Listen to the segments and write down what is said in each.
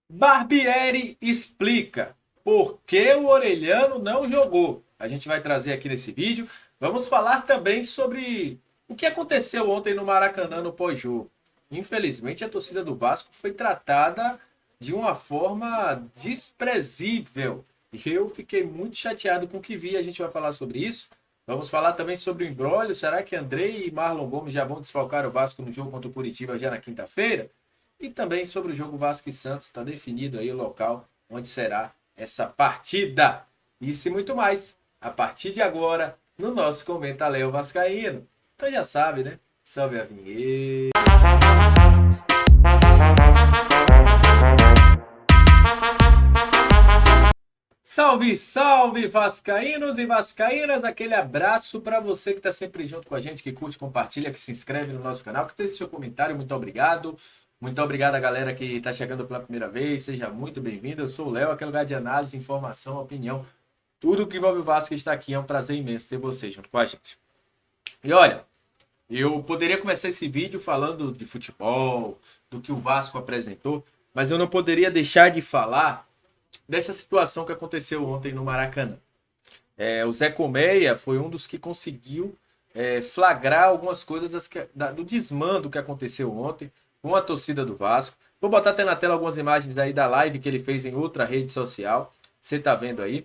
Barbieri explica por que o Orelhano não jogou. A gente vai trazer aqui nesse vídeo. Vamos falar também sobre o que aconteceu ontem no Maracanã no pós-jogo. Infelizmente, a torcida do Vasco foi tratada de uma forma desprezível. E eu fiquei muito chateado com o que vi. A gente vai falar sobre isso. Vamos falar também sobre o imbróglio. Será que Andrei e Marlon Gomes já vão desfalcar o Vasco no jogo contra o Curitiba já na quinta-feira? E também sobre o jogo Vasco e Santos, está definido aí o local onde será essa partida. Isso e muito mais, a partir de agora, no nosso Comenta Léo Vascaíno. Então já sabe, né? Sobe a vinheta. Salve, salve, vascaínos e vascaínas! Aquele abraço para você que está sempre junto com a gente, que curte, compartilha, que se inscreve no nosso canal, que tem seu comentário. Muito obrigado. Muito obrigado a galera que está chegando pela primeira vez. Seja muito bem-vindo. Eu sou o Léo, aquele lugar de análise, informação, opinião. Tudo que envolve o Vasco está aqui. É um prazer imenso ter você junto com a gente. E olha, eu poderia começar esse vídeo falando de futebol, do que o Vasco apresentou, mas eu não poderia deixar de falar dessa situação que aconteceu ontem no Maracanã. O Zé Colmeia foi um dos que conseguiu flagrar algumas coisas do desmando que aconteceu ontem com a torcida do Vasco. Vou botar até na tela algumas imagens aí da live que ele fez em outra rede social. Você tá vendo aí.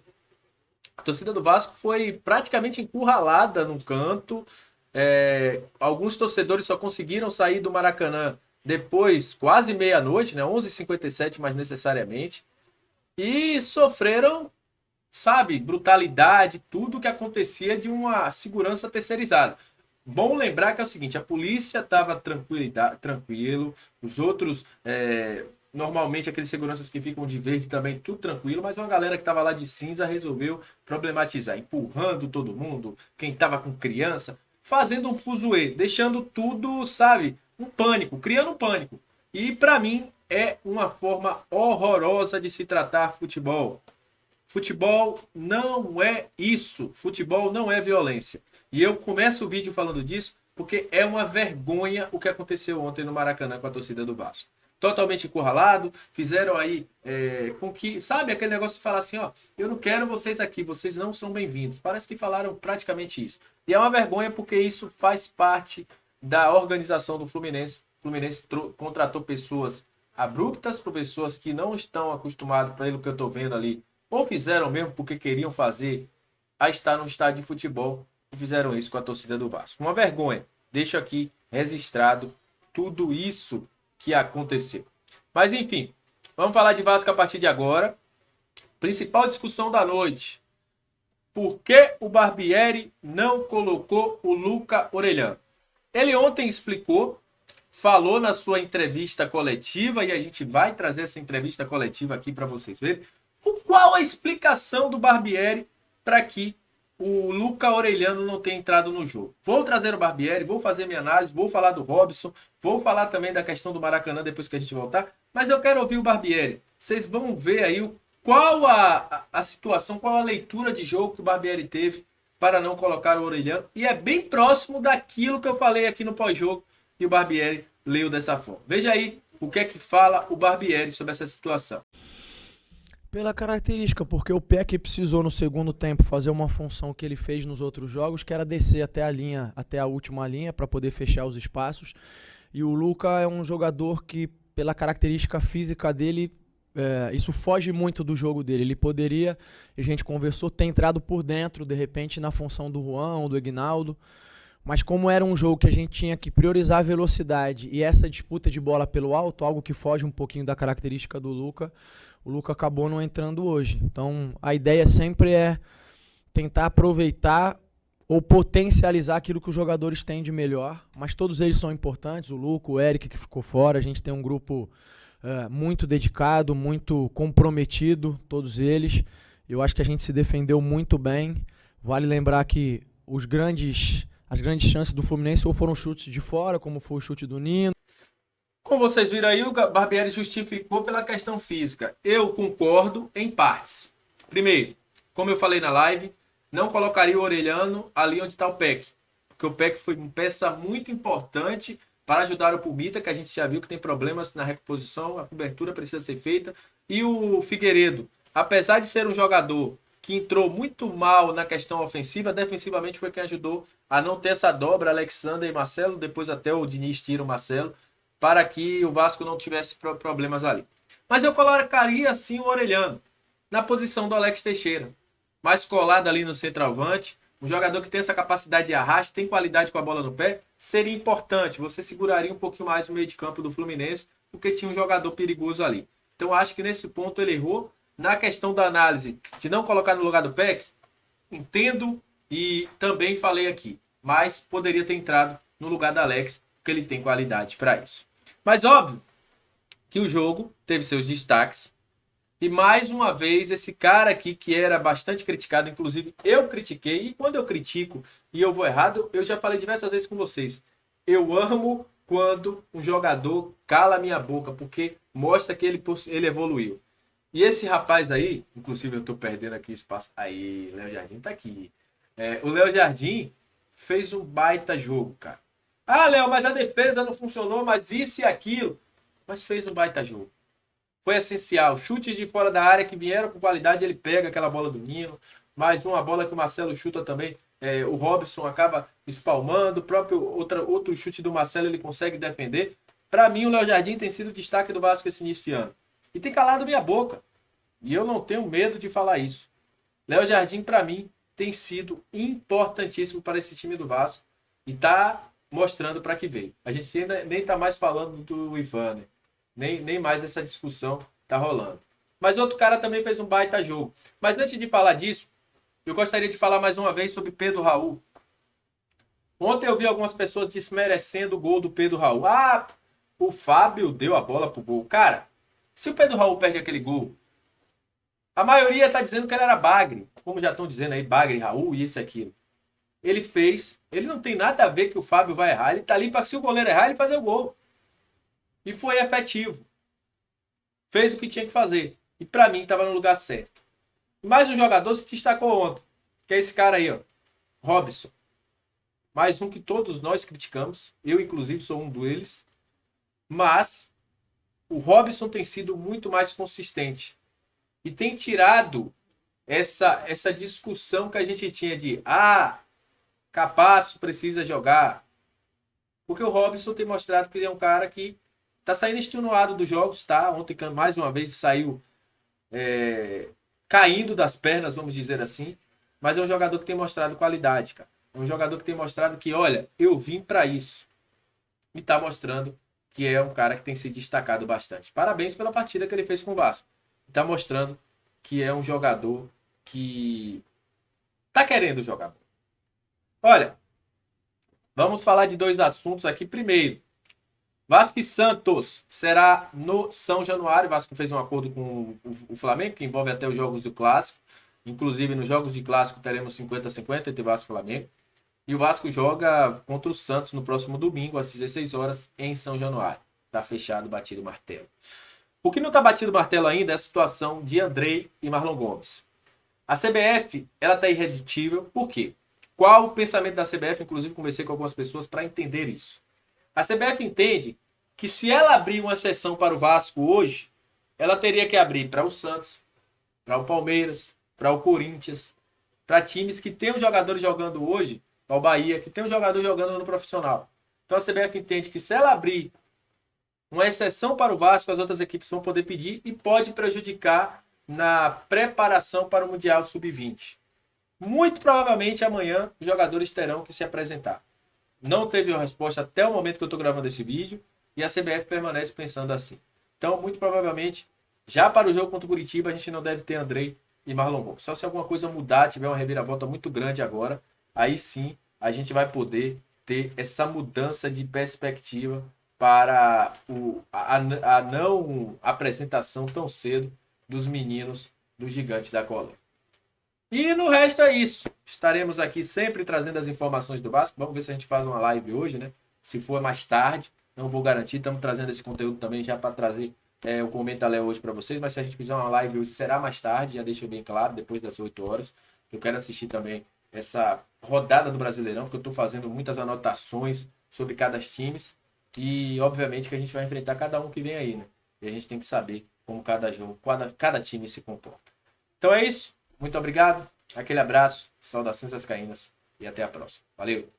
A torcida do Vasco foi praticamente encurralada no canto. Alguns torcedores só conseguiram sair do Maracanã depois, quase meia-noite, né? 11h57 mais necessariamente. E sofreram, sabe, brutalidade, tudo que acontecia de uma segurança terceirizada. Bom lembrar que é o seguinte, a polícia estava tranquilo, os outros, normalmente aqueles seguranças que ficam de verde também, tudo tranquilo, mas uma galera que estava lá de cinza resolveu problematizar, empurrando todo mundo, quem estava com criança, fazendo um fuzuê, deixando tudo, sabe, um pânico, criando um pânico. E para mim é uma forma horrorosa de se tratar futebol. Futebol não é isso. Futebol não é violência. E eu começo o vídeo falando disso porque é uma vergonha o que aconteceu ontem no Maracanã com a torcida do Vasco. Totalmente encurralado, fizeram aí com que, sabe, aquele negócio de falar assim, ó, eu não quero vocês aqui, vocês não são bem-vindos. Parece que falaram praticamente isso. E é uma vergonha porque isso faz parte da organização do Fluminense. O Fluminense contratou pessoas abruptas para pessoas que não estão acostumadas, pelo que eu estou vendo ali, ou fizeram mesmo porque queriam fazer a estar no estádio de futebol e fizeram isso com a torcida do Vasco. Uma vergonha. Deixo aqui registrado tudo isso que aconteceu. Mas enfim, vamos falar de Vasco a partir de agora. Principal discussão da noite. Por que o Barbieri não colocou o Luca Orelhano? Ele ontem explicou, falou na sua entrevista coletiva, e a gente vai trazer essa entrevista coletiva aqui para vocês verem, qual a explicação do Barbieri para que o Luca Orelhano não tenha entrado no jogo. Vou trazer o Barbieri, vou fazer minha análise, vou falar do Robson, vou falar também da questão do Maracanã depois que a gente voltar, mas eu quero ouvir o Barbieri. Vocês vão ver aí qual a situação, qual a leitura de jogo que o Barbieri teve para não colocar o Orelhano, e é bem próximo daquilo que eu falei aqui no pós-jogo, e o Barbieri leu dessa forma. Veja aí o que é que fala o Barbieri sobre essa situação. Pela característica, porque o Peck precisou no segundo tempo fazer uma função que ele fez nos outros jogos, que era descer até a linha, até a última linha, para poder fechar os espaços. E o Luca é um jogador que, pela característica física dele, isso foge muito do jogo dele. Ele poderia, a gente conversou, ter entrado por dentro, de repente, na função do Juan ou do Aguinaldo. Mas como era um jogo que a gente tinha que priorizar a velocidade e essa disputa de bola pelo alto, algo que foge um pouquinho da característica do Luca, o Luca acabou não entrando hoje. Então a ideia sempre é tentar aproveitar ou potencializar aquilo que os jogadores têm de melhor, mas todos eles são importantes, o Luca, o Eric que ficou fora, a gente tem um grupo muito dedicado, muito comprometido, todos eles. Eu acho que a gente se defendeu muito bem. Vale lembrar que as grandes chances do Fluminense ou foram chutes de fora, como foi o chute do Nino. Como vocês viram aí, o Barbieri justificou pela questão física. Eu concordo em partes. Primeiro, como eu falei na live, não colocaria o Orelhano ali onde está o Peck. Porque o Peck foi uma peça muito importante para ajudar o Pulmita, que a gente já viu que tem problemas na reposição, a cobertura precisa ser feita. E o Figueiredo, apesar de ser um jogador que entrou muito mal na questão ofensiva, defensivamente foi quem ajudou a não ter essa dobra, Alexander e Marcelo, depois até o Diniz tira o Marcelo, para que o Vasco não tivesse problemas ali. Mas eu colocaria sim o Orelhano, na posição do Alex Teixeira, mais colado ali no centroavante, um jogador que tem essa capacidade de arraste, tem qualidade com a bola no pé, seria importante, você seguraria um pouquinho mais o meio de campo do Fluminense, porque tinha um jogador perigoso ali. Então acho que nesse ponto ele errou. Na questão da análise de não colocar no lugar do PEC, entendo e também falei aqui, mas poderia ter entrado no lugar da Alex, porque ele tem qualidade para isso. Mas óbvio que o jogo teve seus destaques, e mais uma vez esse cara aqui que era bastante criticado, inclusive eu critiquei, e quando eu critico e eu vou errado, eu já falei diversas vezes com vocês, eu amo quando um jogador cala a minha boca, porque mostra que ele evoluiu. E esse rapaz aí, inclusive eu tô perdendo aqui espaço. Aí, o Léo Jardim tá aqui. O Léo Jardim fez um baita jogo, cara. Ah, Léo, mas a defesa não funcionou, mas isso e aquilo. Mas fez um baita jogo. Foi essencial. Chutes de fora da área que vieram com qualidade, ele pega aquela bola do Nino. Mais uma bola que o Marcelo chuta também. O Robson acaba espalmando. O próprio outro chute do Marcelo ele consegue defender. Para mim, o Léo Jardim tem sido o destaque do Vasco esse início de ano. E tem calado minha boca. E eu não tenho medo de falar isso. Léo Jardim, para mim, tem sido importantíssimo para esse time do Vasco. E tá mostrando para que veio. A gente nem tá mais falando do Ivan, né? Nem mais essa discussão tá rolando. Mas outro cara também fez um baita jogo. Mas antes de falar disso, eu gostaria de falar mais uma vez sobre Pedro Raul. Ontem eu vi algumas pessoas desmerecendo o gol do Pedro Raul. Ah, o Fábio deu a bola pro gol. Cara, se o Pedro Raul perde aquele gol, a maioria tá dizendo que ele era bagre. Como já estão dizendo aí, bagre, Raul e isso e aquilo. Ele fez. Ele não tem nada a ver que o Fábio vai errar. Ele tá ali para se o goleiro errar, ele fazer o gol. E foi efetivo. Fez o que tinha que fazer. E para mim estava no lugar certo. Mais um jogador se destacou ontem. Que é esse cara aí, ó. Robson. Mais um que todos nós criticamos. Eu, inclusive, sou um deles. Mas o Robson tem sido muito mais consistente. E tem tirado essa discussão que a gente tinha de Capasso precisa jogar. Porque o Robson tem mostrado que ele é um cara que tá saindo extenuado dos jogos, tá? Ontem, mais uma vez, saiu caindo das pernas, vamos dizer assim. Mas é um jogador que tem mostrado qualidade, cara. É um jogador que tem mostrado que, olha, eu vim para isso. E tá mostrando que é um cara que tem se destacado bastante. Parabéns pela partida que ele fez com o Vasco. Tá mostrando que é um jogador que tá querendo jogar. Olha, vamos falar de dois assuntos aqui. Primeiro, Vasco e Santos será no São Januário. O Vasco fez um acordo com o Flamengo, que envolve até os jogos do Clássico. Inclusive, nos jogos de Clássico teremos 50-50 entre Vasco e Flamengo. E o Vasco joga contra o Santos no próximo domingo, às 16 horas, em São Januário. Tá fechado, batido o martelo. O que não está batido o martelo ainda é a situação de Andrei e Marlon Gomes. A CBF, ela está irredutível. Por quê? Qual o pensamento da CBF? Inclusive, conversei com algumas pessoas para entender isso. A CBF entende que se ela abrir uma exceção para o Vasco hoje, ela teria que abrir para o Santos, para o Palmeiras, para o Corinthians, para times que têm os jogadores jogando hoje, para o Bahia, que tem um jogador jogando no profissional. Então a CBF entende que se ela abrir uma exceção para o Vasco, as outras equipes vão poder pedir e pode prejudicar na preparação para o Mundial Sub-20. Muito provavelmente amanhã os jogadores terão que se apresentar. Não teve uma resposta até o momento que eu estou gravando esse vídeo e a CBF permanece pensando assim. Então, muito provavelmente, já para o jogo contra o Curitiba, a gente não deve ter Andrei e Marlon Gomes. Só se alguma coisa mudar, tiver uma reviravolta muito grande agora, aí sim a gente vai poder ter essa mudança de perspectiva para a não apresentação tão cedo dos meninos do Gigante da Colé. E no resto é isso. Estaremos aqui sempre trazendo as informações do Vasco. Vamos ver se a gente faz uma live hoje, né? Se for mais tarde, não vou garantir. Estamos trazendo esse conteúdo também já para trazer o Comenta Léo hoje para vocês. Mas se a gente fizer uma live hoje, será mais tarde. Já deixo bem claro, depois das 8 horas. Eu quero assistir também essa rodada do Brasileirão, porque eu estou fazendo muitas anotações sobre cada time. E, obviamente, que a gente vai enfrentar cada um que vem aí, né? E a gente tem que saber como cada jogo, cada time se comporta. Então é isso. Muito obrigado. Aquele abraço. Saudações vascaínas. E até a próxima. Valeu!